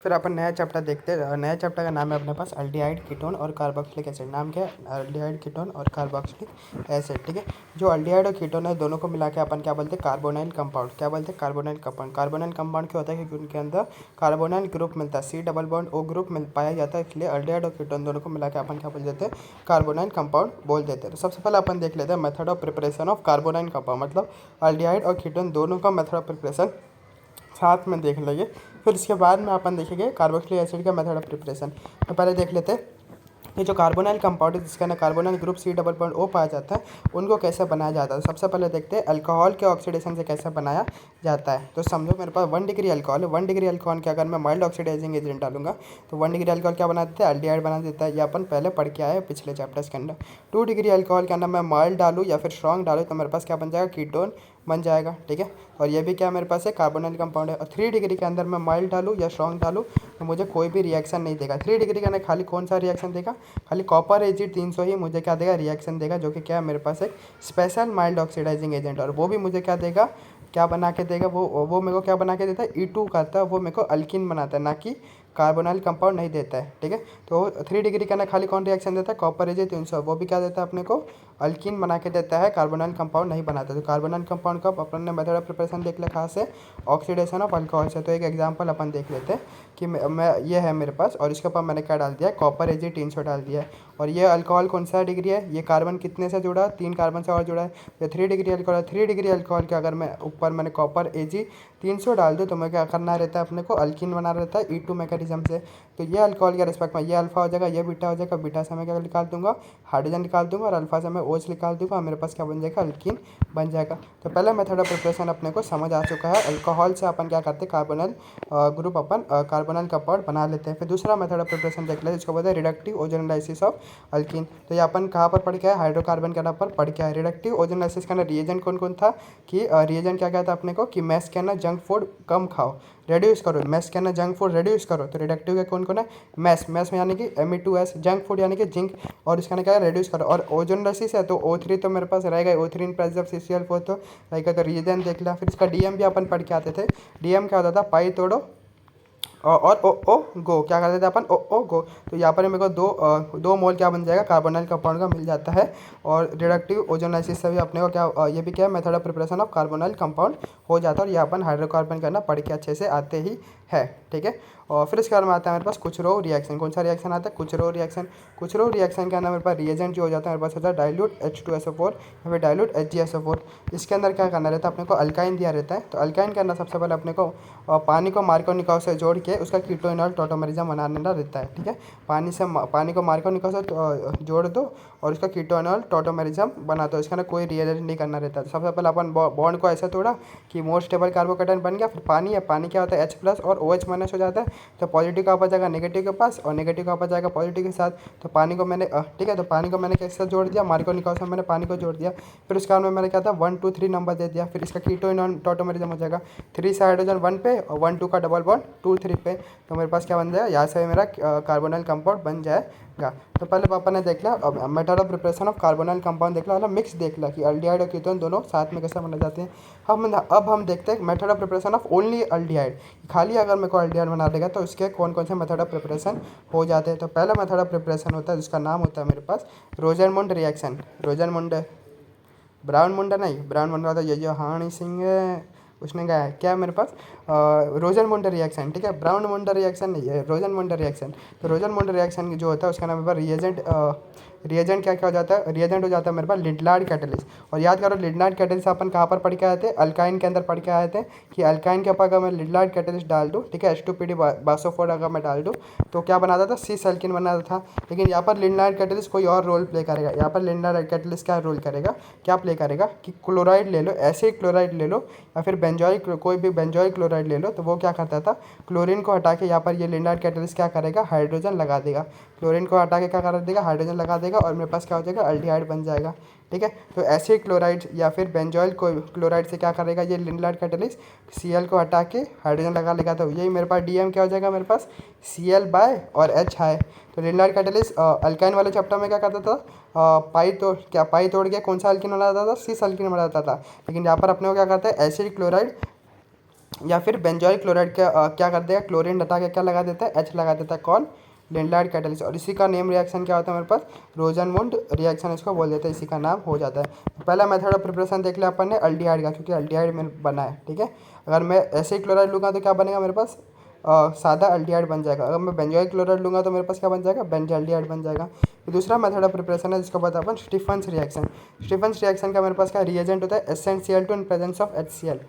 फिर अपन नया चैप्टर देखते हैं। नया चैप्टर का नाम है अपने पास अल्डिहाइड कीटोन और कार्बोक्सिलिक एसिड। नाम क्या है? अल्डिहाइड कीटोन और कार्बोक्सिलिक एसिड। ठीक है। जो अल्डिहाइड और कीटोन है दोनों को मिला के अपन क्या बोलते हैं? Carbonyl compound. क्या बोलते हैं? Carbonyl compound. कार्बोनाइल कंपाउंड क्या होता है? क्योंकि उनके अंदर कार्बोनाइल ग्रुप मिलता है, C double bond O group मिल पाया जाता है, इसलिए अल्डिहाइड और कीटोन दोनों को मिला के अपन क्या बोल देते हैं? कार्बोनाइल कंपाउंड बोल देते हैं। तो सबसे पहले अपन देख लेते हैं method of preparation of carbonyl compound, मतलब अल्डिहाइड और कीटोन दोनों का मेथड ऑफ प्रिपरेशन साथ में देख लेंगे। फिर इसके बाद में अपन देखेंगे कार्बोक्सिलिक एसिड का मेथड ऑफ प्रिपरेशन। तो पहले देख लेते हैं ये जो कार्बोनाइल कंपाउंड है जिसका ना carbonyl group C double bond O पाया जाता है, उनको कैसे बनाया जाता है। सबसे पहले देखते हैं अल्कोहल के ऑक्सीडेशन से कैसे बनाया जाता है। तो समझो मेरे पास 1 डिग्री अल्कोहल है। 1 डिग्री अल्कोहल के अगर मैं माइल्ड ऑक्सीडाइजिंग एजेंट डालूंगा तो 1 डिग्री अल्कोहल क्या बना देता है? अल्डिहाइड बना देता है। ये अपन पहले पढ़ के आए हैं पिछले चैप्टर्स के अंदर। 2 डिग्री अल्कोहल के अंदर मैं माइल्ड डालूँ या फिर स्ट्रॉन्ग डालूँ तो मेरे पास क्या बन जाएगा? कीटोन बन जाएगा। ठीक है। और ये भी क्या मेरे पास है? कार्बोनाइल कंपाउंड है। और 3 डिग्री के अंदर मैं माइल्ड डालूँ या स्ट्रॉन्ग डालूँ तो मुझे कोई भी रिएक्शन नहीं देगा। 3 डिग्री के अंदर खाली कौन सा रिएक्शन देगा? खाली कॉपर Ag300 ही मुझे क्या देगा? रिएक्शन देगा, जो कि क्या है मेरे पास एक स्पेशल माइल्ड ऑक्सीडाइजिंग एजेंट। और वो भी मुझे क्या देगा? क्या बना के देगा? वो मेरे को क्या बना के देता है? E2 करता है, वो मेरे को अल्किन बनाता है, ना कि कार्बोनाइल कंपाउंड नहीं देता है। ठीक है। तो 3 डिग्री के अंदर खाली कौन रिएक्शन देता है? कॉपर Ag300, वो भी क्या देता है अपने को? अल्किन बना के देता है, कार्बोनाइल कंपाउंड नहीं बनाता। तो कार्बोनाइल कंपाउंड का अपन ने मेथड ऑफ प्रिपरेशन देख लिया कहाँ से? ऑक्सीडेशन ऑफ अल्कोहल से। तो एक एग्जांपल अपन देख लेते हैं कि मैं ये है मेरे पास और इसके ऊपर मैंने क्या डाल दिया है? कॉपर Ag300 डाल दिया है। और ये अल्कोहल कौन सा डिग्री है? ये कार्बन कितने से जुड़ा है? 3 कार्बन से और जुड़ा है। ये 3 डिग्री अल्कोहल है। 3 डिग्री अल्कोहल के अगर मैं ऊपर मैंने कॉपर Ag300 डाल दूँ तो मैं क्या करना रहता है? अपने को अल्किन बना रहता है E2 मैकेनिज्म से। तो ये अल्कोहल के रिस्पेक्ट में ये अल्फा हो जाएगा, ये बीटा हो जाएगा। बीटा से मैं क्या निकाल दूंगा? हाइड्रोजन निकाल दूंगा। और अल्फा से मैं OH निकाल दूंगा और मेरे पास क्या बन जाएगा? अल्किन बन जाएगा। तो पहला मेथड ऑफ प्रिपरेशन अपने को समझ आ चुका है। अल्कोहल से अपन क्या करते हैं? कार्बोनाइल ग्रुप अपन कार्बोनाइल कंपाउंड बना लेते हैं। फिर दूसरा मेथड ऑफ प्रिपरेशन देख लेते हैं, इसको बोलते हैं रिडक्टिव ओजोनालिसिस ऑफ अल्किन। तो ये अपन कहाँ पर पढ़ के आए? हाइड्रोकार्बन के नाम पर पढ़ के आए। रिडक्टिव ओजोनालिसिस का ना रिएजेंट कौन कौन था? कि रिएजेंट क्या कहता है अपने को? कि मैस के ना जंक फूड कम खाओ, रेड्यूस करो। मैस के ना जंक फूड रेड्यूस करो। तो रिडक्टिव के कौन कौन है? मैस में यानी कि Me2S, जंक फूड यानी कि जिंक, और इसका ना क्या है? रेड्यूस करो। और ओजोनालिसिस है तो O3 तो मेरे पास रहेगा, O3 in presence of CCl4 तो रहेगा। तो रिएजेंट देख लिया। फिर इसका डीएम भी अपन पढ़ के आते थे। डीएम क्या होता था? पाई तोड़ो और ओ गो, क्या करते थे अपन? ओ गो। तो यहाँ पर मेरे को दो मोल क्या बन जाएगा? कार्बोनाइल कंपाउंड का मिल जाता है। और रिडक्टिव ओजोनाइसिस से भी अपने को क्या ये भी क्या है? Method of preparation of carbonyl compound हो जाता है। और ये अपन हाइड्रोकार्बन करना पढ़ के अच्छे से आते ही है। ठीक है। और फिर इसके बाद में आता है मेरे पास कुचरो रिएक्शन। कौन सा रिएक्शन आता है? कुचरो रिएक्शन। कुचरो रिएक्शन के अंदर मेरे पास रिएजेंट जो हो जाता है मेरे पास होता है डाइल्यूट H2SO4 या फिर डाइल्यूट HgSO4। इसके अंदर क्या करना रहता है अपने को? अल्काइन दिया रहता है। तो अल्काइन के अंदर सबसे पहले अपने को पानी को मार्कोनिका से जोड़ के उसका कीटोइनॉल टॉटोमेरिज्म बनाना रहता है। ठीक है। पानी को मार्कोनिका से जोड़ दो और उसका कीटोइनॉल टॉटोमेरिज्म बना दो। इसका ना कोई रिएजेंट नहीं करना रहता है। तो सबसे पहले अपन बॉन्ड को ऐसा तोड़ा कि मोर स्टेबल कार्बोकेटाइन बन गया। फिर पानी है, पानी क्या होता है? H+ और OH माइनस हो जाता है। तो पॉजिटिव का पास जाएगा नेगेटिव के पास और नेगेटिव का पास जाएगा पॉजिटिव के साथ। तो पानी को मैंने ठीक है, तो पानी को मैंने कैसे जोड़ दिया? मार्कोनिका से मैंने पानी को जोड़ दिया। फिर उसके बाद में मैंने क्या था? 1 2 3 नंबर दे दिया। फिर इसका कीटोइनॉल टॉटोमेरिज्म हो जाएगा 3 से हाइड्रोजन 1 पे और 1 2 का डबल बॉन्ड 2 3 पे। तो मेरे पास क्या बन जाएगा? यहाँ से मेरा कार्बोनाइल कंपाउंड बन जाएगा। तो पहले पापा ने देख लिया। अब method of preparation of carbonyl compound देख लिया, मतलब मिक्स देख लिया कि अल्डिहाइड और कीटोन दोनों साथ में कैसे बना जाते हैं। अब हम देखते हैं method of preparation of only aldehyde. खाली अगर मेरे को अल्डिहाइड बना देगा तो उसके कौन कौन से मेथड ऑफ प्रिपरेशन हो जाते हैं। तो पहला मेथड ऑफ प्रिपरेशन होता है जिसका नाम होता है मेरे पास रोजरमुंड रिएक्शन। रोजरमुंड, ब्राउन मुंडा नहीं, ब्राउन मुंडा तो ये जो हानी सिंह है उसने गाया है। क्या है मेरे पास? रोजन मुंडा रिएक्शन। ठीक है। ब्राउन मुंडा रिएक्शन नहीं है, रोजन मुंडा रिएक्शन। तो रोजन मुंडा रिएक्शन जो होता है उसका नाम मेरे पास रिएजेंट क्या क्या हो जाता है? रिएजेंट हो जाता है मेरे पास लिंटलार्ड कैटलिस्ट। और याद करो लिंटलार्ड कैटलिस्ट अपन कहाँ पर पढ़ के आए थे? अल्काइन के अंदर पढ़ के आए थे कि अल्काइन के ऊपर अगर मैं लिंटलार्ड कैटलिस्ट डाल दूँ, ठीक है, H2PD बासोफोर अगर मैं डाल दूँ तो क्या बनाता था? सिस एल्किन बनाता था। लेकिन यहाँ पर लिंटलार्ड कैटलिस्ट कोई और रोल प्ले करेगा। यहाँ पर लिंटलार्ड कैटलिस्ट क्या रोल करेगा? क्या प्ले करेगा कि क्लोराइड ले लो, एसिड क्लोराइड ले लो या फिर बेंजोइल, कोई भी बेंजोइल क्लोराइड ले लो, तो वो क्या करता था? क्लोरीन को हटा के यहाँ पर ये लिंटलार्ड कैटलिस्ट क्या करेगा? हाइड्रोजन लगा देगा। क्लोरीन को हटा के क्या कर देगा? हाइड्रोजन लगा देगा और मेरे पास क्या हो जाएगा? अल्डिहाइड बन जाएगा। ठीक है। तो एसिड क्लोराइड या फिर बेंजोइल क्लोराइड से क्या करेगा ये लिंटलार्ड कैटलिस्ट? Cl को हटा के हाइड्रोजन लगा लेगा। तो यही मेरे पास डीएम क्या हो जाएगा? मेरे पास Cl बाय और H है। तो लिंटलार्ड कैटलिस्ट अल्काइन वाले चैप्टर में क्या करता था? पाई तोड़ के कौन सा अल्किन बनाता था? सिस अल्किन बनाता था। लेकिन यहाँ पर अपने को क्या करता है? एसिड क्लोराइड या फिर बेंजोइल क्लोराइड क्या कर देगा, क्लोरीन हटा के क्या लगा देता है, एच लगा देता है, कौन, लिंडार्ड कैटलिस्ट। और इसी का नेम रिएक्शन क्या होता है मेरे पास, रोजनवुंड रिएक्शन इसको बोल देते हैं, इसी का नाम हो जाता है। पहला मेथड ऑफ प्रिपरेशन देख लिया अपन ने अल्डिहाइड का, क्योंकि अल्डिहाइड में बना है, ठीक है। अगर मैं ऐसे ही क्लोराइड लूँगा तो क्या बनेगा मेरे पास, सादा अल्डिहाइड बन जाएगा। अगर मैं बेंजोइल क्लोराइड लूँगा तो मेरे पास क्या बन जाएगा, बेंजल्डिहाइड बन जाएगा। तो दूसरा मेथड ऑफ प्रिपरेशन है जिसको बताते हैं अपन स्टीफन्स रिएक्शन। स्टीफन्स रिएक्शन का मेरे पास क्या रिएजेंट होता है, SnCl2 in presence of HCl।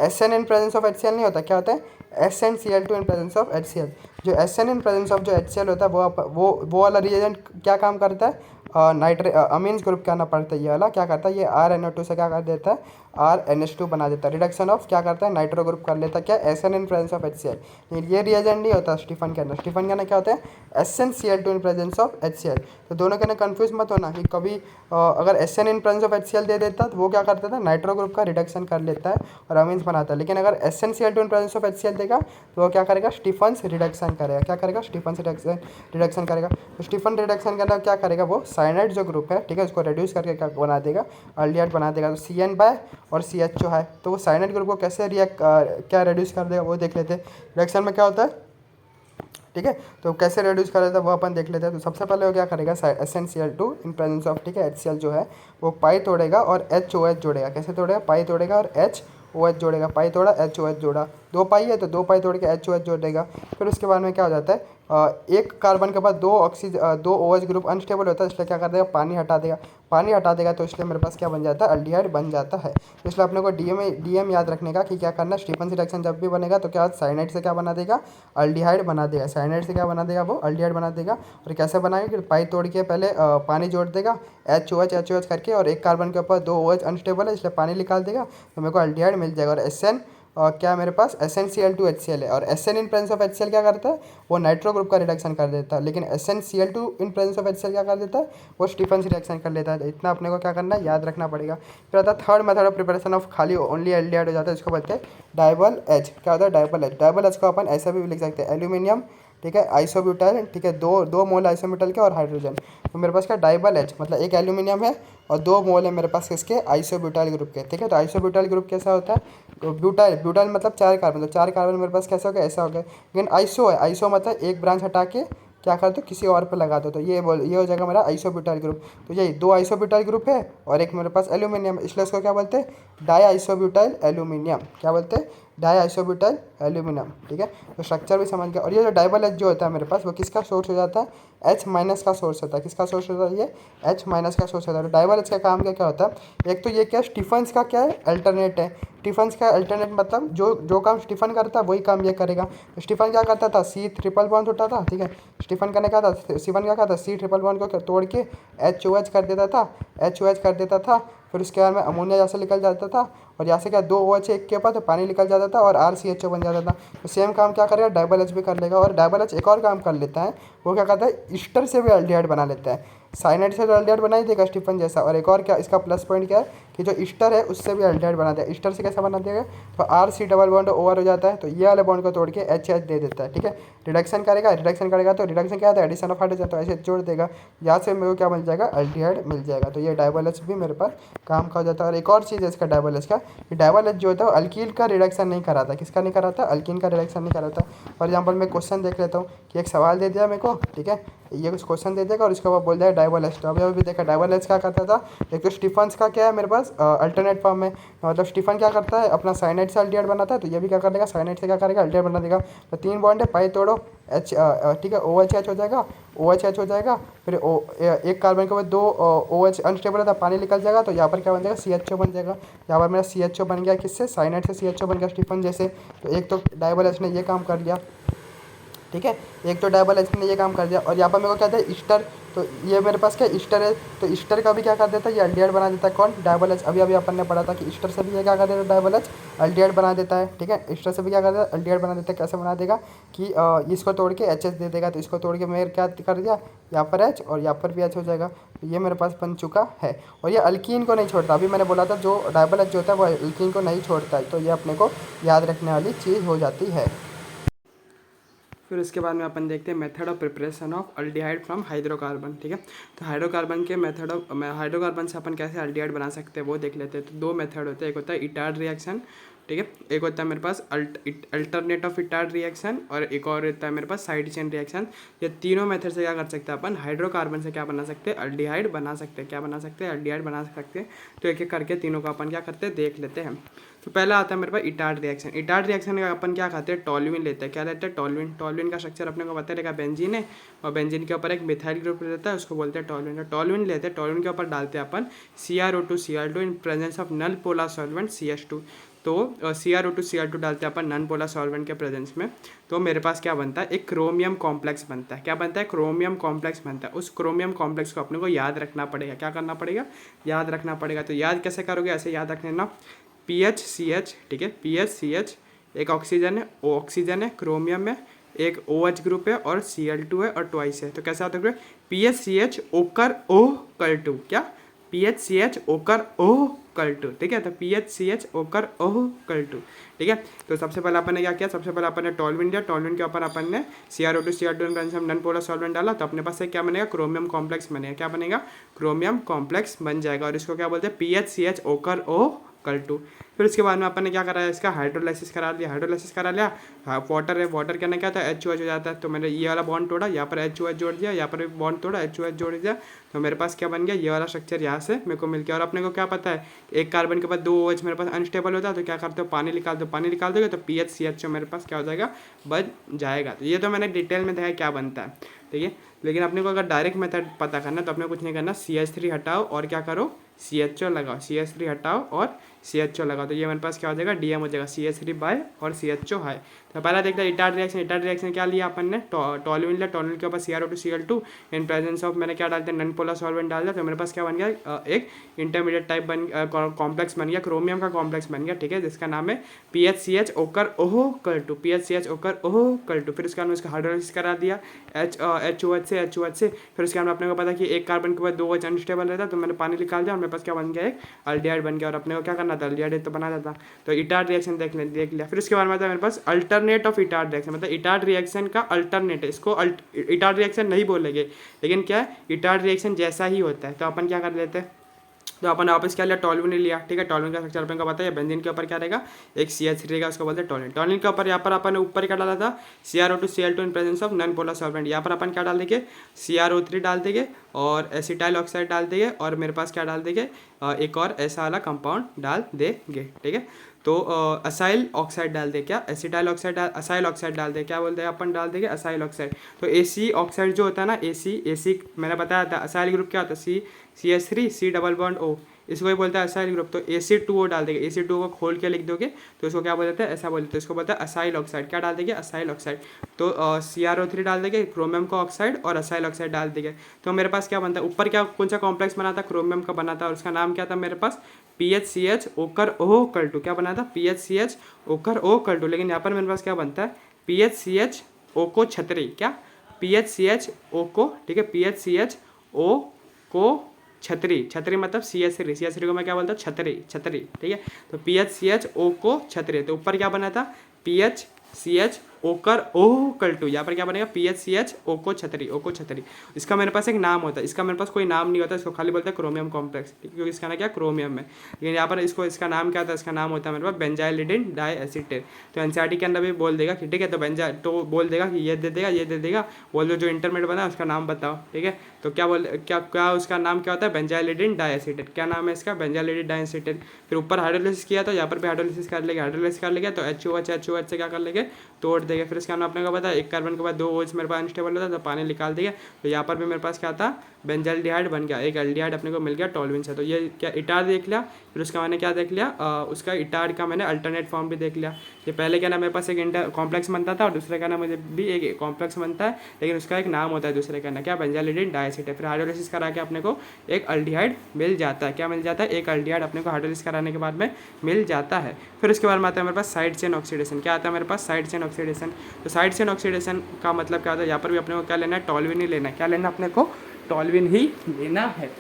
SN in presence of HCl नहीं होता, क्या होता है, SnCl2 in presence of HCl। जो SN इन प्रेजेंस ऑफ जो HCl होता है वो वाला रिएजेंट क्या काम करता है, अमीन्स ग्रुप क्या ना पड़ता है, ये वाला क्या करता है, ये RNO2 से क्या कर देता है, RNH2 बना देता है। रिडक्शन ऑफ क्या करता है, नाइट्रो ग्रुप कर लेता है, क्या, SN in presence of HCl। लेकिन ये रिएजेंट नहीं होता स्टीफन के अंदर। स्टीफन के अंदर क्या होता है, SnCl2 in presence of HCl। तो दोनों के अंदर कंफ्यूज मत होना कि कभी अगर SN in presence of HCl दे देता तो वो क्या करता था, नाइट्रो ग्रुप का रिडक्शन कर लेता है और अमीन्स बनाता है। लेकिन अगर SnCl2 in presence of HCl देगा तो वो क्या करेगा, स्टीफन्स रिडक्शन करेगा। क्या करेगा, स्टीफन्स रिडक्शन करेगा। तो स्टीफन रिडक्शन के अंदर क्या करेगा, वो साइनाइड जो ग्रुप है, ठीक है, उसको रिड्यूस करके क्या बना देगा, अल्डिहाइड बना देगा। तो CN बाय और CHO है, तो वो साइनाइड ग्रुप को कैसे क्या रिड्यूस कर देगा वो देख लेते हैं। रिएक्शन में क्या होता है, ठीक है, तो कैसे रिड्यूस कर देता है वो अपन देख लेते हैं। तो सबसे पहले वो क्या करेगा, SnCl2 इन प्रेजेंस ऑफ, ठीक है, HCl जो है वो पाई तोड़ेगा और HOH जोड़ेगा। कैसे तोड़ेगा, पाई तोड़ेगा और HOH जोड़ेगा, पाई तोड़ा HOH जोड़ा, 2 पाई है तो 2 पाई तोड़ के HOH जोड़ेगा। फिर उसके बाद में क्या हो जाता है, एक कार्बन के बाद दो OH ग्रुप अनस्टेबल होता है, इसलिए क्या कर देगा, पानी हटा देगा। पानी हटा देगा तो इसलिए मेरे पास क्या बन जाता है, अल्डिहाइड बन जाता है। तो इसलिए अपने को डीएम याद रखने का कि क्या करना, स्टीफन रिएक्शन जब भी बनेगा तो क्या साइनाइड से क्या बना देगा, अल्डिहाइड बना देगा। साइनाइड से क्या बना देगा, वो अल्डिहाइड बना देगा। और कैसे बनाएगा कि पाई तोड़ के पहले पानी जोड़ देगा, HOH करके, और एक कार्बन के ऊपर 2 OH अनस्टेबल है इसलिए पानी निकाल देगा, तो मेरे को अल्डिहाइड मिल जाएगा। और SN क्या मेरे पास SnCl2 HCl है। और SN in presence of HCl क्या करता है, वो नाइट्रो ग्रुप का रिडक्शन कर देता है। लेकिन SnCl2 in presence of HCl क्या कर देता है, वो स्टीफन्स रिएक्शन कर लेता है। तो इतना अपने को क्या करना है, याद रखना पड़ेगा। फिर आता है third method of preparation of खाली ओनली एल्डिहाइड हो जाता है, इसको बोलते हैं डाइबल एच। क्या होता है, डाइबल एच। डाइबल एच को अपन ऐसा भी लिख सकते हैं, एल्यूमिनियम, ठीक है, आइसोब्यूटाइल, ठीक है, दो मोल आइसोब्यूटाइल के और हाइड्रोजन। तो मेरे पास क्या डाइबल एच मतलब एक एल्यूमिनियम है और 2 मोल है मेरे पास किसके, आइसोब्यूटाइल ग्रुप के, ठीक है। तो आइसोब्यूटाइल ग्रुप कैसा होता है, तो ब्यूटाइल मतलब 4 कार्बन, तो 4 कार्बन मेरे पास कैसा हो गया, ऐसा हो गया। लेकिन आइसो है, आइसो मतलब एक ब्रांच हटा के क्या कर दो, किसी और पे लगा दो, तो ये हो जाएगा मेरा आइसोब्यूटाइल ग्रुप। तो यही 2 आइसोब्यूटाइल ग्रुप है और एक मेरे पास एल्यूमिनियम, इसलिए उसको क्या बोलते हैं, डाई आइसोब्यूटाइल एल्यूमिनियम। क्या बोलते हैं, डाई आइसोब्यूटाइल एल्यूमिनियम, ठीक है। तो स्ट्रक्चर भी समझ गया। और ये जो डाइबल एच जो होता है मेरे पास, वो किसका सोर्स हो जाता है, H- का सोर्स होता है। किसका सोर्स होता है, ये H- का सोर्स होता है। तो डाइबल एच का काम क्या होता है, एक तो ये क्या स्टीफन्स का क्या है, अल्टरनेट है। स्टीफन्स का अल्टरनेट मतलब जो काम स्टीफन करता है वही काम ये करेगा। तो स्टीफन क्या करता था, C ट्रिपल बॉन्ड उठा था, ठीक है। स्टीफन करने क्या था, स्टीफन क्या करता था, C ट्रिपल बॉन्ड को तोड़ के HOH कर देता था, HOH कर देता था। फिर उसके बाद में अमोनिया यहाँ से निकल जाता था और यहाँ से क्या 2 OH एक के ऊपर तो पानी निकल जाता था और RCHO बन जाता था। तो सेम काम क्या करेगा, डाइबल एच भी कर लेगा। और डाइबल एच एक और काम कर लेता है, वो क्या करता है, ईस्टर से भी अल्डिहाइड बना लेता है। साइनाइड से तो अल्डिहाइड बना ही देगा स्टीफन जैसा। और एक और क्या इसका प्लस पॉइंट क्या है कि जो ईस्टर है उससे भी अल्डिहाइड बना देगा। ईस्टर से कैसा बना देगा, तो RC डबल बॉन्ड ओवर हो जाता है, तो ये वाले बॉन्ड को तोड़ के HH दे देता है, ठीक है। रिडक्शन करेगा तो रिडक्शन क्या आता है, एडिशन ऑफ हाइड्रोजन, तो ऐसे जोड़ देगा, यहाँ से मेरे को क्या मिल जाएगा, अल्डिहाइड मिल जाएगा। तो ये डाइबल एच भी मेरे पास काम का हो जाता है। और एक और चीज़ है इसका डाइबल एच का, कि डाइबल एच जो होता है वो अल्कील का रिडक्शन नहीं कराता। किसका नहीं कराता, अल्कीन का रिडक्शन नहीं कराता। फॉर एग्जाम्पल मैं क्वेश्चन देख लेता हूँ कि एक सवाल दे दिया मेरे को, ठीक है, ये कुछ क्वेश्चन दे देगा और इसके बाद बोल देगा डाइबल एच। तो अभी देखा डाइबल एच क्या करता था, एक तो स्टीफन्स का क्या है मेरे पास अल्टरनेट फॉर्म में, मतलब स्टीफन क्या करता है, अपना साइनाइड से अल्डिहाइड बनाता है, तो ये भी क्या कर देगा, साइनाइड से क्या करेगा, अल्डिहाइड बना देगा। तो 3 बॉन्ड है, पाई तोड़ो, एच, ठीक है, OH हो जाएगा, OH हो जाएगा। फिर एक कार्बन के बाद 2 OH अनस्टेबल है, पानी निकल जाएगा, तो यहाँ पर क्या बन जाएगा, CHO बन जाएगा। यहाँ पर मेरा CHO बन गया, किससे, साइनाइड से CHO बन गया स्टीफन जैसे। तो एक तो डाइबल एच ने ये काम कर लिया, ठीक है, एक तो डाइबल एच ने ये काम कर दिया। और यहाँ पर मेरे को क्या था, ईस्टर, तो ये मेरे पास क्या ईस्टर है, तो ईस्टर का भी क्या कर देता है, ये अल्डिहाइड बना देता है, कौन, डाइबल एच। अभी अपन ने पढ़ा था कि ईस्टर से भी ये क्या कर देता है, डाइबल एच अल्डिहाइड बना देता है, ठीक है। ईस्टर से भी क्या कर देता है, अल्डिहाइड बना देता है। कैसे बना देगा कि इसको तोड़ के HH दे देगा, तो इसको तोड़ के मेरे क्या कर दिया, यहाँ पर H और यहाँ पर भी H हो जाएगा। तो ये मेरे पास बन चुका है। और ये अल्कीन को नहीं छोड़ता, अभी मैंने बोला था जो डाइबल एच जो होता है वो अल्कीन को नहीं छोड़ता है, तो ये अपने को याद रखने वाली चीज़ हो जाती है। फिर उसके बाद में अपन देखते हैं method of preparation of aldehyde from hydrocarbon, ठीक है। तो हाइड्रोकार्बन के मेथड ऑफ हाइड्रोकार्बन से अपन कैसे अल्डिहाइड बना सकते हैं वो देख लेते हैं। तो 2 मेथड होते हैं, एक होता है इटार्ड रिएक्शन ठीक है। एक होता है मेरे पास अल्टरनेट ऑफ इटार्ड रिएक्शन और एक और होता है मेरे पास साइड चेन रिएक्शन। ये तीनों मेथड से क्या कर सकते हैं अपन, हाइड्रोकार्बन से क्या बना सकते हैं, अल्डिहाइड बना सकते हैं। क्या बना सकते हैं, अल्डिहाइड बना सकते हैं। तो एक एक करके तीनों का अपन क्या करते हैं देख लेते हैं। तो पहला आता है मेरे पास इटार्ड रिएक्शन। इटार्ड रिएक्शन का अपन क्या खाते हैं, टॉल्यूइन लेते हैं। क्या लेते हैं, टॉल्यूइन। टॉल्यूइन का स्ट्रक्चर अपने को पता रहेगा, बेंजीन है और बेंजीन के ऊपर एक मिथाइल ग्रुप रहता है, उसको बोलते हैं टॉल्यूइन। टॉल्यूइन लेते हैं, टॉल्यूइन के ऊपर डालते हैं अपन CrO2 Cl2 in presence of null polar solvent CH2। तो CrO2 Cl2 डालते हैं अपन नन पोलर सॉल्वेंट के प्रेजेंस में। तो मेरे पास क्या बनता है, एक क्रोमियम कॉम्प्लेक्स बनता है। क्या बनता है, क्रोमियम कॉम्प्लेक्स बनता है। उस क्रोमियम कॉम्प्लेक्स को अपने को याद रखना पड़ेगा। क्या करना पड़ेगा, याद रखना पड़ेगा। तो याद कैसे करोगे, ऐसे याद रख लेना, PHCH, ठीक है, PHCH एक ऑक्सीजन है, ओ ऑक्सीजन है, क्रोमियम में एक OH ग्रुप है और Cl2 है और ट्वाइस है। तो कैसे आता है, PHCH ओकर O Cl2। क्या, PHCH ओकर O Cl2, ठीक है। तो PHCH ओकर O Cl2, ठीक है। तो सबसे पहले अपन ने क्या किया, सबसे पहले अपन ने टॉल्यूइन लिया। टॉल्यूइन के ऊपर अपन ने CrO2 Cl2 none polar solvent डाला। तो अपने पास से क्या बनेगा, क्रोमियम कॉम्प्लेक्स बनेगा। क्या बनेगा, क्रोमियम कॉम्प्लेक्स बन जाएगा। और इसको क्या बोलते हैं, PHCH ओकर O Cl2। फिर उसके बाद में अपन ने क्या कराया, इसका हाइड्रोलाइसिस करा लिया। हाइड्रोलाइसिस करा लिया, वाटर है, वाटर करने क्या था, HOH हो जाता है। तो मैंने ये वाला बॉन्ड तोड़ा, यहाँ पर HOH जोड़ दिया, यहाँ पर भी बॉन्ड तोड़ा, HOH जोड़ दिया। तो मेरे पास क्या बन गया, ये वाला स्ट्रक्चर यहाँ से मेरे को मिल गया। और अपने को क्या पता है, एक कार्बन के बाद 2 OH मेरे पास अनस्टेबल होता है। तो क्या करते हो, पानी निकाल दो। पानी निकाल दोगे तो PHCH मेरे पास क्या हो जाएगा, बन जाएगा। तो ये तो मैंने डिटेल में देखा क्या बनता है, ठीक है। लेकिन अपने को अगर डायरेक्ट मेथड पता करना तो अपने कुछ नहीं करना, CH3 हटाओ और क्या करो, CHO लगाओ। CH3 हटाओ और CHO लगाओ। तो ये मेरे पास क्या हो जाएगा, DM हो जाएगा, CH3 बाय और CHO है। तो पहला देखते हैं इटार्ड रिएक्शन। इटार्ड रिएक्शन क्या लिया अपन ने, टॉल्यूइन लिया। टॉल्यूइन के ऊपर CrO2 Cl2 in presence of मैंने क्या डालते हैं, नन पोलर सॉल्वेंट डाल दिया। तो मेरे पास क्या बन गया, एक इंटरमीडिएट टाइप कॉम्प्लेक्स बन गया, क्रोमियम का कॉम्प्लेक्स बन गया, ठीक है, जिसका नाम है PHCH ओकर O Cl2। PHCH ओकर O Cl2। फिर उसके बाद उसका हाइड्रोलाइसिस करा दिया HOH से। फिर उसके बाद अपने को पता कि एक कार्बन के बाद 2 OH अनस्टेबल रहता है। तो मैंने पानी निकाल दिया और मेरे पास क्या बन गया, एक अल्डिहाइड बन गया। और अपने को क्या करना था, अल्डिहाइड तो बनाना था। तो इटार्ड रिएक्शन देख लिया। फिर उसके बाद में था मेरे पास अल्टरनेट ऑफ इटार्ड रिएक्शन, मतलब इटार्ड रिएक्शन का अल्टरनेट है। इसको इटार्ड रिएक्शन नहीं बोलेंगे, लेकिन क्या है, इटार्ड रिएक्शन जैसा ही होता है। तो अपन क्या कर लेते हैं, तो अपन वापस क्या लिया, टॉल्यूइन लिया, ठीक है। टॉल्यूइन का स्ट्रक्चर अपन को पता है, बेंजीन के ऊपर क्या रहेगा, एक CH3 रहेगा, उसको बोलते हैं टॉल्यूइन। टॉल्यूइन के ऊपर यहाँ पर अपन ऊपर क्या डाला था, CrO2 Cl2 in presence of non polar solvent. यहाँ पर अपन क्या डाल देंगे, CrO3 डाल देंगे और एसिटाइल ऑक्साइड डाल देंगे। और मेरे पास क्या डाल देंगे, एक और ऐसा वाला कंपाउंड डाल देंगे, ठीक है। तो असाइल ऑक्साइड डाल दे, क्या एसिटाइल ऑक्साइड असाइल ऑक्साइड डाल दे, क्या बोलते हैं अपन, डाल देंगे असाइल ऑक्साइड। तो AC ऑक्साइड जो होता है ना, AC मैंने बताया था, असाइल ग्रुप क्या होता है, CH3 C double bond O, इसको ही बोलता है असाइल ग्रुप। तो AC2O डाल देंगे, AC2O को खोल के लिख दोगे तो इसको क्या बोलते हैं, ऐसा बोलते हैं, इसको बोलते हैं असाइल ऑक्साइड। क्या डाल देंगे, असाइल ऑक्साइड। तो CrO3 डाल देंगे, क्रोमियम का ऑक्साइड और असाइल ऑक्साइड डाल देंगे। तो मेरे पास क्या बनता है, ऊपर क्या कौन सा कॉम्प्लेक्स बना था, क्रोमियम का बना था। और उसका नाम क्या था मेरे पास, PHCH ओकर O Cl2। क्या बना था, PHCH ओकर O Cl2। लेकिन यहाँ पर मेरे पास क्या बनता है, PHCH O को छतरी, क्या PHCH O को, ठीक है, PHCH O को छतरी। छतरी मतलब CH3 को मैं क्या बोलता हूँ, छतरी, ठीक है। तो PHCH O को छतरी। तो ऊपर क्या बना था, PHCH ओकर O Cl2। यहाँ पर क्या बनेगा, PHCH O को छतरी। इसका मेरे पास एक नाम होता है, इसका मेरे पास कोई नाम नहीं होता, इसको खाली बोलते हैं क्रोमियम कॉम्प्लेक्स, क्योंकि इसका ना क्या क्रोमियम में। लेकिन यहाँ पर इसका नाम क्या होता है, इसका नाम होता है मेरे पास बेंजाइलिडिन डाइएसिटेट। तो NCERT के अंदर भी बोल देगा कि ठीक है, तो बोल देगा कि ये दे देगा, बोल दो जो इंटरमीडिएट बना है उसका नाम बताओ, ठीक है। तो क्या उसका नाम क्या होता है, बेंजाइलिडिन डाइएसिटेट। क्या नाम है इसका, बेंजाइलिडिन डाइएसिटेट। फिर ऊपर हाइड्रोलाइसिस किया, तो यहाँ पर भी हाइड्रोलाइसिस कर लेंगे। तो HOH से क्या कर लेंगे, तोड़ देंगे। फिर इसके बाद अपने को पता है, एक कार्बन के बाद 2 OH मेरे पास अनस्टेबल होता है, तो पानी निकाल दिया। तो यहाँ पर भी मेरे पास क्या था, बेंजाल्डिहाइड बन गया, एक एल्डिहाइड अपने को मिल गया टॉल्यूइन से। तो ये क्या इटार्ड देख लिया। फिर उसका मैंने क्या देख लिया, उसका इटार्ड का मैंने अल्टरनेट फॉर्म भी देख लिया। ये पहले क्या ना मेरे पास एक कॉम्प्लेक्स बनता था और दूसरे का ना मुझे भी एक कॉम्प्लेक्स बनता है, लेकिन उसका एक नाम होता है दूसरे का ना, क्या बेंजालिडिन डाइएसिटेट। फिर हाइड्रोलाइसिस करा के अपने को एक अल्डिहाइड मिल जाता है। क्या मिल जाता है, एक अल्डिहाइड अपने को हाइड्रोलाइसिस कराने के बाद में मिल जाता है। फिर उसके बाद में आता है मेरे पास साइड चेन ऑक्सीडेशन। क्या आता है मेरे पास, साइड चेन ऑक्सीडेशन। तो साइड चेन ऑक्सीडेशन का मतलब क्या होता है, यहाँ पर भी अपने को क्या लेना है, टॉल्यूइन ही लेना है। क्या लेना है अपने को, टॉल्यूइन ही लेना है।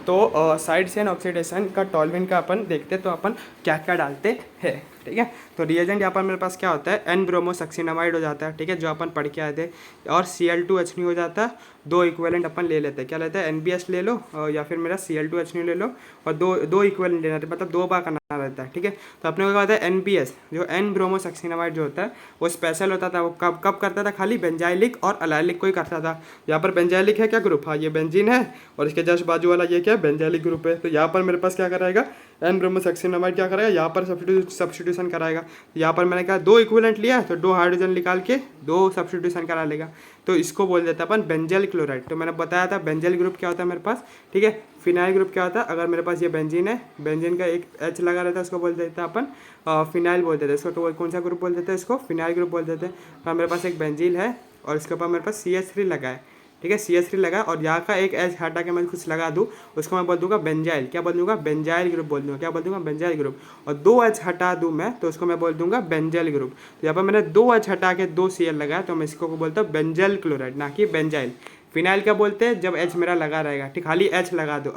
तो साइड चेन ऑक्सीडेशन का टॉल्यूइन का अपन देखते, तो अपन क्या क्या डालते है। ठीक है, तो रिएजेंट यहाँ पर मेरे पास क्या होता है, एन ब्रोमोसक्सिनामाइड हो जाता है। ठीक है, जो अपन पढ़ के आए थे, और Cl2H हो जाता है। दो इक्विवेलेंट अपन ले लेते हैं, क्या लेते हैं, NBS ले लो या फिर मेरा Cl2H ले लो, और दो इक्विवेलेंट लेना, मतलब 2 बार करना रहता है। ठीक है, तो अपने को क्या होता है, NBS जो एन ब्रोमोसक्सिनामाइड जो होता है वो स्पेशल होता था। वो कब कब करता था, खाली बेंजाइलिक और अलाइलिक को ही करता था। यहाँ पर बेंजाइलिक है क्या ग्रुप, हाँ ये बेंजीन है, और इसके जस्ट बाजू वाला ये क्या है, बेंजाइलिक ग्रुप है। तो यहाँ पर मेरे पास क्या कराएगा, एन ब्रोमोसक्सिनामाइड क्या कराएगा, यहाँ पर सब्स्टिट्यूशन कराएगा। यहाँ पर मैंने कहा 2 इक्विवेलेंट लिया है, तो 2 हाइड्रोजन निकाल के 2 सब्स्टिट्यूशन करा लेगा, तो इसको बोल देता अपन बेंजल क्लोराइड। तो मैंने बताया था बेंजल ग्रुप क्या होता है मेरे पास। ठीक है, फिनाइल ग्रुप क्या होता है, अगर मेरे पास ये बेंजीन है, बेंजीन का एक H लगा रहता है, उसको बोल देता है अपन फिनाइल बोल देते हैं इसको। तो कौन सा ग्रुप बोल देते हैं इसको, फिनाइल ग्रुप बोल देते हैं। तो मेरे पास एक बेंजीन है और इसके ऊपर मेरे पास CH3 लगा है। ठीक है, CH3 लगा, और यहाँ का एक H हटा के मैं कुछ लगा दूँ, उसको मैं बोल दूंगा बेंजाइल। क्या बोल दूंगा, बेंजाइल ग्रुप बोल दूंगा। क्या बोल दूंगा, बेंजाइल ग्रुप। और 2 H हटा दूँ मैं, तो उसको मैं बोल दूंगा बेंजाइल ग्रुप। तो यहाँ पर मैंने 2 H हटा के 2 Cl लगाया, तो मैं इसको बोलता हूँ बेंजाइल क्लोराइड, ना कि बेंजाइल। फिनाइल क्या बोलते हैं, जब H मेरा लगा रहेगा, ठीक, खाली H लगा दो।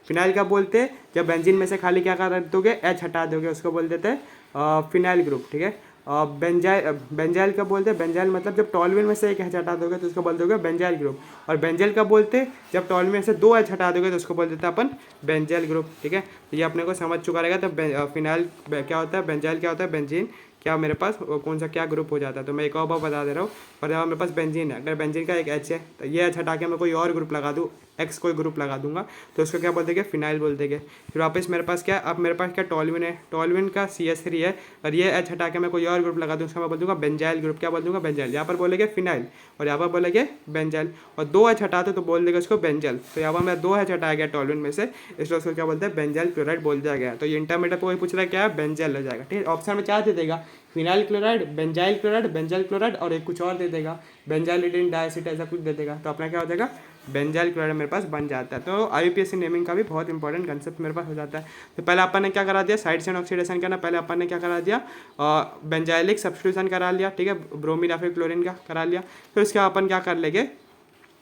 फिनाइल क्या बोलते हैं, जब बेंजीन में से खाली क्या कर दोगे, H हटा दोगे, उसको बोल देते हैं फिनाइल ग्रुप। ठीक है, बेंजाइल का बोलते हैं, बेंजाइल मतलब जब टॉलविन में से एक H हटा दोगे तो उसको बोल दोगे बेंजाइल ग्रुप। और बेंजाइल का बोलते हैं, जब टॉलविन में से 2 H हटा दोगे तो उसको बोल देते हैं अपन बेंजाइल ग्रुप। ठीक है, तो ये अपने को समझ चुका रहेगा। तो फिनाइल क्या होता है, बेंजाइल क्या होता है, बेंजीन क्या मेरे पास कौन सा क्या ग्रुप हो जाता है। तो मैं एक और बार बता दे रहा हूँ। और यहाँ मेरे पास बेंजीन है, अगर बेंजीन का एक H है, तो ये H हटा के मैं कोई और ग्रुप लगा दूँ, X कोई ग्रुप लगा दूंगा, तो उसको क्या बोल देंगे, फिनाइल बोल देंगे। फिर वापस मेरे पास क्या, अब मेरे पास क्या टॉलविन है, टॉलविन का CH3 है, और ये H हटा के मैं कोई और ग्रुप लगा दूँ, उसका मैं बोल दूंगा बेंजाइल ग्रुप। क्या बोल दूंगा, बेंजाइल। यहाँ पर बोलेंगे फिनाइल और यहाँ पर बोलेंगे बेंजाइल, और 2 H हटा दो तो बोल देगा उसको बेंजल। तो यहाँ पर मैं 2 H हटाया गया टॉलविन में से, इसलिए उसको क्या बोलते हैं, बेंजाइल क्लोराइड बोल दिया गया। तो ये इंटरमीडिएट को पूछ रहा है क्या है, बेंजल हो जाएगा। ठीक है, ऑप्शन में क्या दे देगा, phenyl chloride, benzyl chloride, benzyl chloride, और एक कुछ और दे देगा, बेंजाइलिडिन डाइएसिड, ऐसा कुछ दे देगा। तो अपना क्या हो जाएगा, बेंजाइल क्लोराइड मेरे पास बन जाता है। तो IUPAC नेमिंग का भी बहुत इंपॉर्टेंट कंसेप्ट मेरे पास हो जाता है। तो पहले अपन ने क्या करा दिया, साइड चेन ऑक्सीडेशन करना, पहले अपन ने क्या करा दिया, बेंजाइलिक सब्स्टिट्यूशन करा लिया। ठीक है, ब्रोमीन या फिर क्लोरीन का करा लिया। फिर उसके बाद अपन क्या कर लेंगे,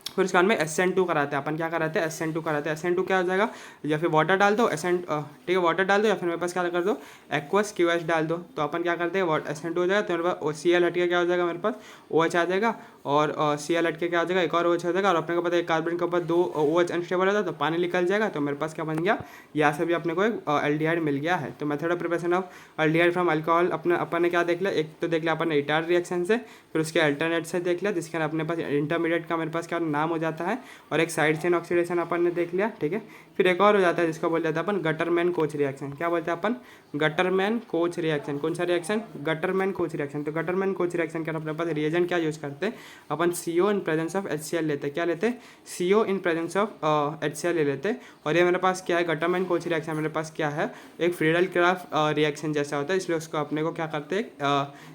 फिर उसके बाद में SN2 कराते हैं। अपन क्या कराते हैं, SN2 कराते हैं। SN2 क्या हो जाएगा, या फिर वाटर डाल दो, ठीक है वाटर डाल दो, या फिर मेरे पास क्या कर दो, एक्वस QH डाल दो। तो अपन क्या करते हैं, SN2 हो जाएगा, तो मेरे पास Cl हट के क्या हो जाएगा, मेरे पास OH आ जाएगा, और Cl हट के क्या हो जाएगा, एक और OH हो जाएगा। और अपने को पता है कार्बन के ऊपर 2 OH अनस्टेबल होता है, तो पानी निकल जाएगा। तो मेरे पास क्या बन गया, यहाँ से भी अपने को एक एल्डिहाइड मिल गया है। तो method of preparation of aldehyde from alcohol अपन ने क्या देख लिया, एक तो देख लिया अपन ने इटार रिएक्शन से, फिर उसके अल्टरनेट से देख लिया, जिसके अपने पास इंटरमीडिएट का मेरे पास क्या नाम हो जाता है, और एक साइड चेन ऑक्सीडेशन अपन ने देख लिया। ठीक है, फिर एक और हो जाता है जिसको बोल जाता है अपन गटरमैन कोच रिएक्शन। क्या बोलते हैं अपन, गटरमैन कोच रिएक्शन। कौन सा रिएक्शन, गटरमैन कोच रिएक्शन। तो गटरमैन कोच रिएक्शन के अपने पास रिएजेंट क्या यूज करते हैं अपन, CO in presence of HCl लेते हैं। क्या लेते हैं, CO in presence of HCl ले लेते हैं। और ये मेरे पास क्या है, गटरमैन कोच रिएक्शन मेरे पास क्या है, एक फ्रीडल क्राफ्ट रिएक्शन जैसा होता है, इसलिए उसको अपने को क्या करते हैं,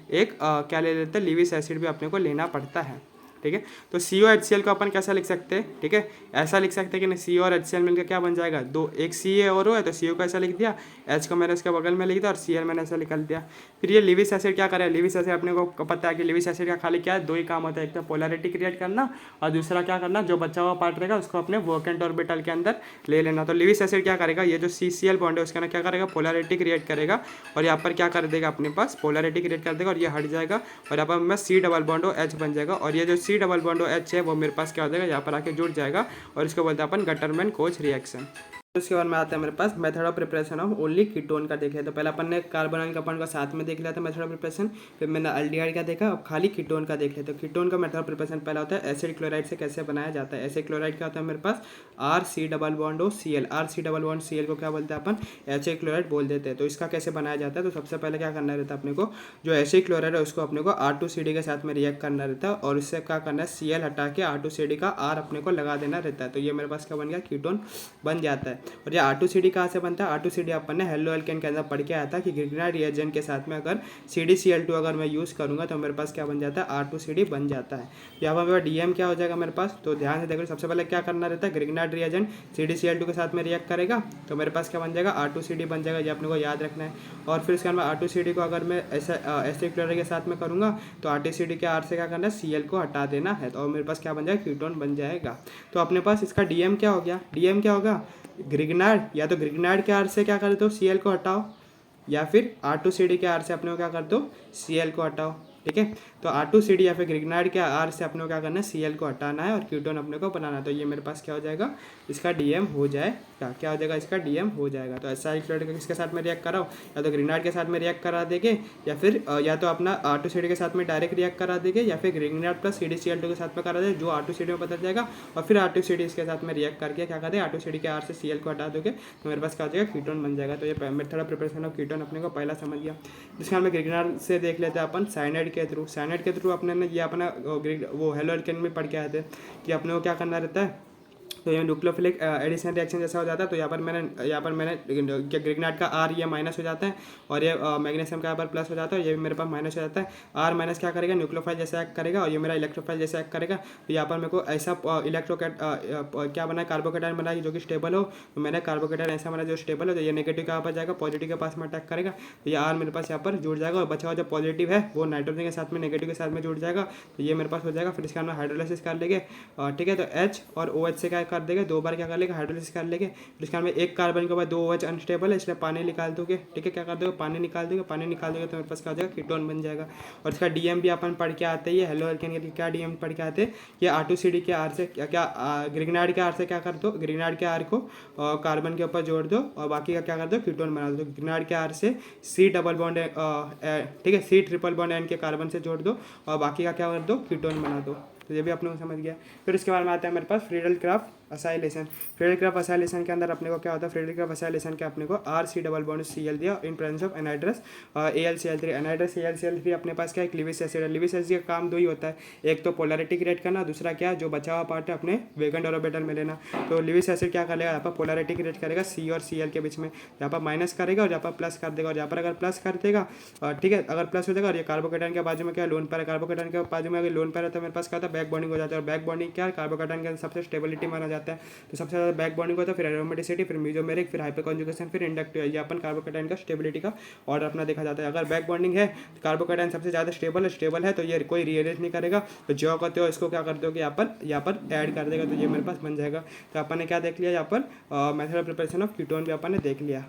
क्या ले लेते हैं, लीविस एसिड भी अपने को लेना पड़ता है। ठीक है, तो CO HCl को अपन कैसा लिख सकते हैं, ठीक है, ऐसा लिख सकते हैं कि नहीं, CO और HCl मिलकर क्या बन जाएगा, दो, एक CA और O है, तो CO को ऐसा लिख दिया, H को मैंने इसके बगल में लिख दिया, और Cl मैंने ऐसा निकाल दिया। फिर ये लिविस एसिड क्या करे, लिविस एसिड अपने को पता है कि लिविस एसिड का खाली क्या है, 2 ही काम होता है, एक तो पोलैरिटी क्रिएट करना, और दूसरा क्या करना, जो बचा हुआ पार्ट रहेगा उसको अपने वोकेंट ऑर्बिटल के अंदर ले लेना। तो लिविस एसिड क्या करेगा, ये जो CCl बॉन्ड है उसका ना क्या करेगा, पोलैरिटी क्रिएट करेगा, और यहाँ पर क्या कर देगा, अपने पास पोलैरिटी क्रिएट कर देगा, और ये हट जाएगा, और यहाँ पर C डबल बॉन्ड H बन जाएगा, और ये जो C डबल बॉन्ड H है वो मेरे पास क्या हो जाएगा, यहाँ पर आके जुड़ जाएगा, और इसको बोलते हैं अपन गटरमैन कोच रिएक्शन। उसके बाद में आता है मेरे पास method of preparation of only ketone का देख लिया। तो पहले अपन ने कार्बोनाइल कंपाउंड का साथ में देख लिया था मेथड ऑफ प्रिपरेशन, फिर मैंने एल्डिहाइड का देखा, अब खाली कीटोन का देख लिया। तो कीटोन का मेथड ऑफ प्रिपरेशन पहला होता है एसिड क्लोराइड से कैसे बनाया जाता है। एसिड क्लोराइड क्या होता है मेरे पास, RC double bond Cl, RC double bond Cl को क्या बोलते हैं अपन, एसिड क्लोराइड बोल देते हैं। तो इसका कैसे बनाया जाता है, तो सबसे पहले क्या करना रहता है अपने को, जो एसिड क्लोराइड है उसको अपने को R2CD के साथ में रिएक्ट करना रहता है, और उससे क्या करना है, Cl हटा के R2CD का R अपने को लगा देना रहता है। तो ये मेरे पास क्या बन गया, कीटोन बन जाता है। और ये R2CD कहाँ से बनता है, R2CD अपन ने हेलो एल्केन के अंदर पढ़ के आया था कि ग्रिग्नाइट रिएजेंट के साथ में अगर CdCl2 अगर मैं यूज़ करूँगा तो मेरे पास क्या बन जाता है, R2CD बन जाता है। यहाँ पर मेरा DM क्या हो जाएगा मेरे पास, तो ध्यान से देखो, सबसे पहले क्या करना रहता है, ग्रिग्नाइट रिएजेंट CdCl2 के साथ में रिएक्ट करेगा, तो मेरे पास क्या बन जाएगा, R2CD बन जाएगा, ये अपने को याद रखना है। और फिर उसके बाद R2CD को अगर मैं ऐसा एसिड क्लोराइड के साथ में करूँगा, तो R2CD के R से क्या करना है, Cl को हटा देना है, तो मेरे पास क्या बन जाएगा, कीटोन बन जाएगा। तो अपने पास इसका DM क्या हो गया, DM क्या होगा, ग्रिग्नाइट, या तो ग्रिग्नाइट के R से क्या कर दो, Cl को हटाओ, या फिर R2CD के R से अपने को क्या कर दो, Cl को हटाओ। ठीक है, तो R2CD या फिर ग्रिग्नाइड के R से अपने को क्या करना है, Cl को हटाना है और कीटोन अपने को बनाना है। तो ये मेरे पास क्या हो जाएगा, इसका DM हो जाएगा, क्या हो जाएगा, इसका DM हो जाएगा। तो एसाइल फ्लोराइड का किसके साथ में रिएक्ट कराओ, या तो ग्रिग्नाइड के साथ में रिएक्ट करा देंगे, या फिर या तो अपना R2CD के साथ में डायरेक्ट रिएक्ट करा देंगे, या फिर ग्रिग्नाइड प्लस CdCl2 के साथ में करा दे, जो R2CD में बदल जाएगा, और फिर R2CD इसके साथ में रिएक्ट करके क्या करते हैं, R2CD के R से Cl को हटा दोगे तो मेरे पास क्या हो जाएगा, कीटोन बन जाएगा। तो ये method of preparation of ketone अपने को पहला समझ गया। जिसका हमें ग्रिग्नाइड से देख लेते हैं अपन साइनाइड के थ्रू। साइनाइड के थ्रू अपने ने ये अपना वो हेलो एल्केन में पढ़ के आए थे कि अपने को क्या करना रहता है, तो ये न्यूक्लियोफिलिक एडिशन रिएक्शन जैसा हो जाता है। तो यहाँ पर मैंने ग्रिग्नाइड का R ये माइनस हो जाता है और ये मैग्नीशियम का यहाँ पर प्लस हो जाता है, ये भी मेरे पास माइनस हो जाता है। R माइनस क्या करेगा, न्यूक्लियोफाइल जैसा एक्ट करेगा और ये मेरा इलेक्ट्रोफाइल जैसा एक्ट करेगा। तो यहाँ पर मेरे को ऐसा क्या बना है, कार्बोकेटाइन बना है जो कि स्टेबल हो। तो मैंने कार्बोकेटाइन ऐसा बना जो स्टेबल हो, तो ये नेगेटिव के यहाँ पर जाएगा, पॉजिटिव के पास में अटैक करेगा। तो ये R मेरे पास यहाँ पर जुड़ जाएगा और बचा हुआ जो पॉजिटिव है वो नाइट्रोजन के साथ में नेगेटिव के साथ में जुड़ जाएगा। तो ये मेरे पास हो जाएगा। फिर इसका हम हाइड्रोलाइसिस कर लेंगे, ठीक है। तो H और OH से क्या कर देंगे, दो बार क्या कर लेंगे, हाइड्रोलाइसिस कर लेंगे। फिर इसका में एक कार्बन के बाद दो OH अनस्टेबल है, इसलिए पानी निकाल दोगे। ठीक है, क्या कर दोगे, पानी निकाल दोगे। पानी निकाल दोगे तो मेरे पास क्या हो जाएगा, कीटोन बन जाएगा। और इसका DM भी अपन पढ़ के आते हैं, हेलो एल्केन के क्या DM पढ़ के आते हैं, ये R2CD के R से क्या ग्रिग्नाइड के R से क्या कर दो, ग्रिग्नाइड के R को कार्बन के ऊपर जोड़ दो और बाकी का क्या कर दो, कीटोन बना दो। ग्रिग्नाइड के R से C डबल बॉन्ड, ठीक है, C ट्रिपल बॉन्ड N के कार्बन से जोड़ दो और बाकी का क्या कर दो, कीटोन बना दो। तो ये भी अपने को समझ गया। फिर इसके बाद में आता है मेरे पास Friedel Crafts acylation. Friedel Crafts acylation के अंदर अपने को क्या होता है, फ्रीडल क्राफ्ट असाइलेशन के अपने को RC डबल बॉन्ड Cl दिया इन प्रेजेंस ऑफ एनाइड्रस AlCl3। एनाइड्रस AlCl3 अपने पास क्या है, लिविस एसिड है। लिविस एसिड का काम दो ही होता है, एक तो पोलैरिटी क्रिएट करना, दूसरा क्या, जो बचा हुआ पार्ट है अपने वेगन ऑर्बिटल में लेना। तो लिविस एसिड क्या करेगा, यहाँ पर पोलैरिटी क्रिएट करेगा C और Cl के बीच में, यहाँ पर माइनस करेगा और यहाँ पर प्लस कर देगा। और यहाँ पर अगर प्लस कर देगा, ठीक है, अगर प्लस हो जाएगा और ये कार्बोकेटाइन के बाजू में क्या लोन पैर है, कार्बोकेटाइन के बाजू में अगर लोन पैर है तो मेरे पास क्या होता है, बैक बॉन्डिंग हो जाता है। और बैक बॉन्डिंग क्या है, कार्बोकेटाइन के सबसे स्टेबिलिटी माना जाता है। तो सबसे ज़्यादा बैक बॉन्डिंग होता है, फिर एरोमेटिसिटी, फिर मेसोमेरिक, फिर हाइपर कॉन्जुगेशन, फिर इंडक्टिव। ये अपन कार्बोकेटाइन का स्टेबिलिटी का ऑर्डर अपना देखा जाता है। अगर बैक बॉन्डिंग है तो कार्बोकेटाइन सबसे ज़्यादा स्टेबल है, तो ये कोई रीअरेंज नहीं करेगा। तो जो करते हो इसको क्या करते हो कि यहाँ पर ऐड कर देगा, तो ये मेरे पास बन जाएगा। तो अपन ने क्या देख लिया, यहाँ पर method of preparation of ketone भी अपन ने देख लिया।